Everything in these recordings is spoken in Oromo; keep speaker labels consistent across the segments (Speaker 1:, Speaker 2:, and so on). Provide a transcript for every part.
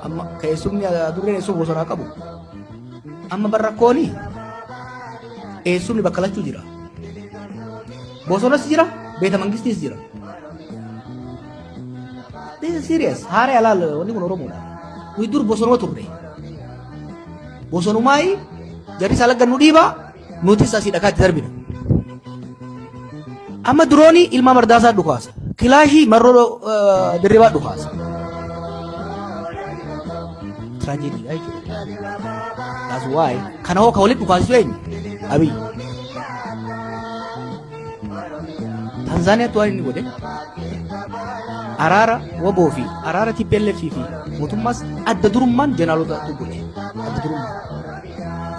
Speaker 1: amma keessumni dureen eessuma bosonaa qabu amma barrakkooni eessumni bakka lachuu jira bosonas jira beeta mangistis jira. This is serious. Hari alal wani kun Oromoodha. Widur bosonuma turre. Bosonumai jadi salaggan nu dhiiba nutis asii dhakaatti darbina. Amma drooni ilma mardaasaa dhukaasa. Kilaashii marroo dirribaa dhukaasa. Tragedy jechuudha. That's why kana hoo ka walitti dhukaasisu eenyu? Abiy. Tanzania tuwaan inni godhe araara waboo fi araara TPLF fi mootummaas adda durummaan jeneraaloota godhe adda durummaan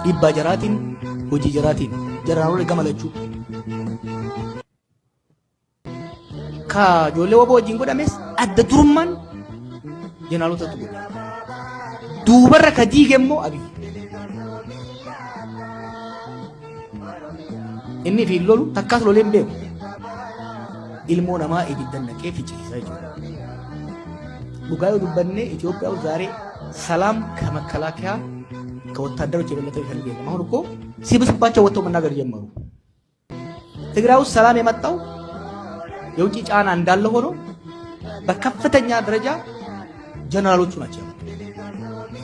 Speaker 1: dhiibbaa jaraatiin hojii jaraatiin jeneraaloota gamalachuu ka ijoollee waboo wajjin godhames adda durummaan jeneraaloota godhe duubarra ka diige immoo Abiy inni fi lolu takkaas lolee hin beeku ilmoo namaa ibiddan naqee fichisiisaa jechuudha. Dhugaa yoo dubbanne Itoophiyaa ዛሬ ሰላም ከመከላከያ ከወታደሮች የበለጠ ይፈልጋል። አሁን እኮ ሲብስባቸው ወጥተው መናገር ጀመሩ። ትግራይ ውስጥ ሰላም የመጣው የውጭ ጫና እንዳለ ሆኖ በከፍተኛ ደረጃ ጀነራሎቹ ናቸው።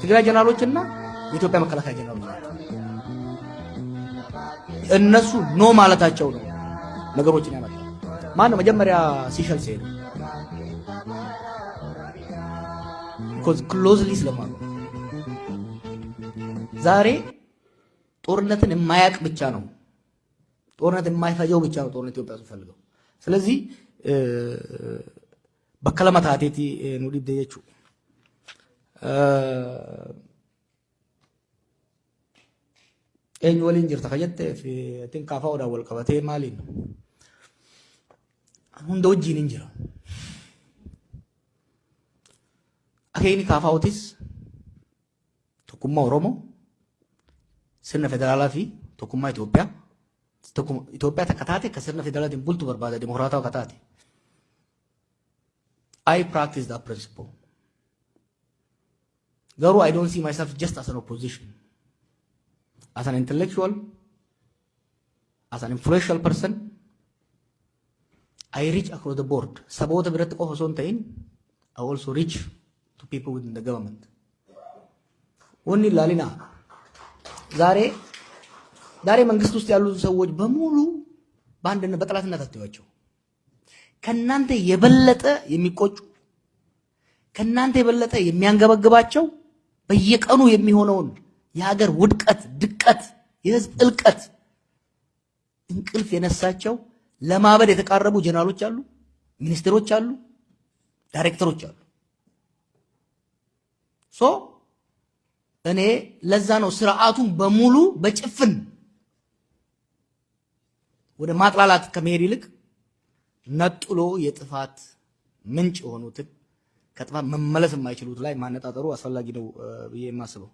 Speaker 1: ትግራይ ጀነራሎችና የኢትዮጵያ መከላከያ ጀነራሎች ናቸው። እነሱ ኖ ማለታቸው ነው ነገሮችን ያመጣው። ማን ነው መጀመሪያ ሲሸልስ ሄደ? because closely ስለማሉ ዛሬ ጦርነትን የማያቅ ብቻ ነው ጦርነት የማይፈጀው ብቻ ነው ጦርነት ኢትዮጵያ ውስጥ ፈልገው። ስለዚህ በከለማታቴቲ ነው ዲደየቹ ኤኝ ወሊን ጅርታ ከጀተ ቲንካፋ ወዳ ወልቀበቴ ማሊን hunda wajjin hin jira. Akeekni kaafa'uutis tokkummaa Oromoo sirna federaalaa fi tokkummaa Itoophiyaa Itoophiyaa takka taate akka sirna federaalaatiin bultu barbaada dimokiraataa akka taate. I practice that principle. Garuu I don't see myself just as an opposition. As an intellectual, as an influential person, I reach across the board. Saboota biratti qofa osoo hin ta'in, I also reach to people within the government. Wanni ilaalina ዛሬ መንግስት ውስጥ ያሉ ሰዎች በሙሉ በአንድነት በጠላትነት አትዩዋቸው። ከናንተ የበለጠ የሚቆጩ ከናንተ የበለጠ የሚያንገበግባቸው በየቀኑ የሚሆነውን የሀገር ውድቀት፣ ድቀት፣ የህዝብ እልቀት እንቅልፍ የነሳቸው ለማበድ የተቃረቡ ጀነራሎች አሉ፣ ሚኒስትሮች አሉ፣ ዳይሬክተሮች አሉ። እኔ ለዛ ነው ስርዓቱን በሙሉ በጭፍን ወደ ማጥላላት ከመሄድ ይልቅ ነጥሎ የጥፋት ምንጭ የሆኑትን ከጥፋት መመለስ የማይችሉት ላይ ማነጣጠሩ አስፈላጊ ነው ብዬ የማስበው።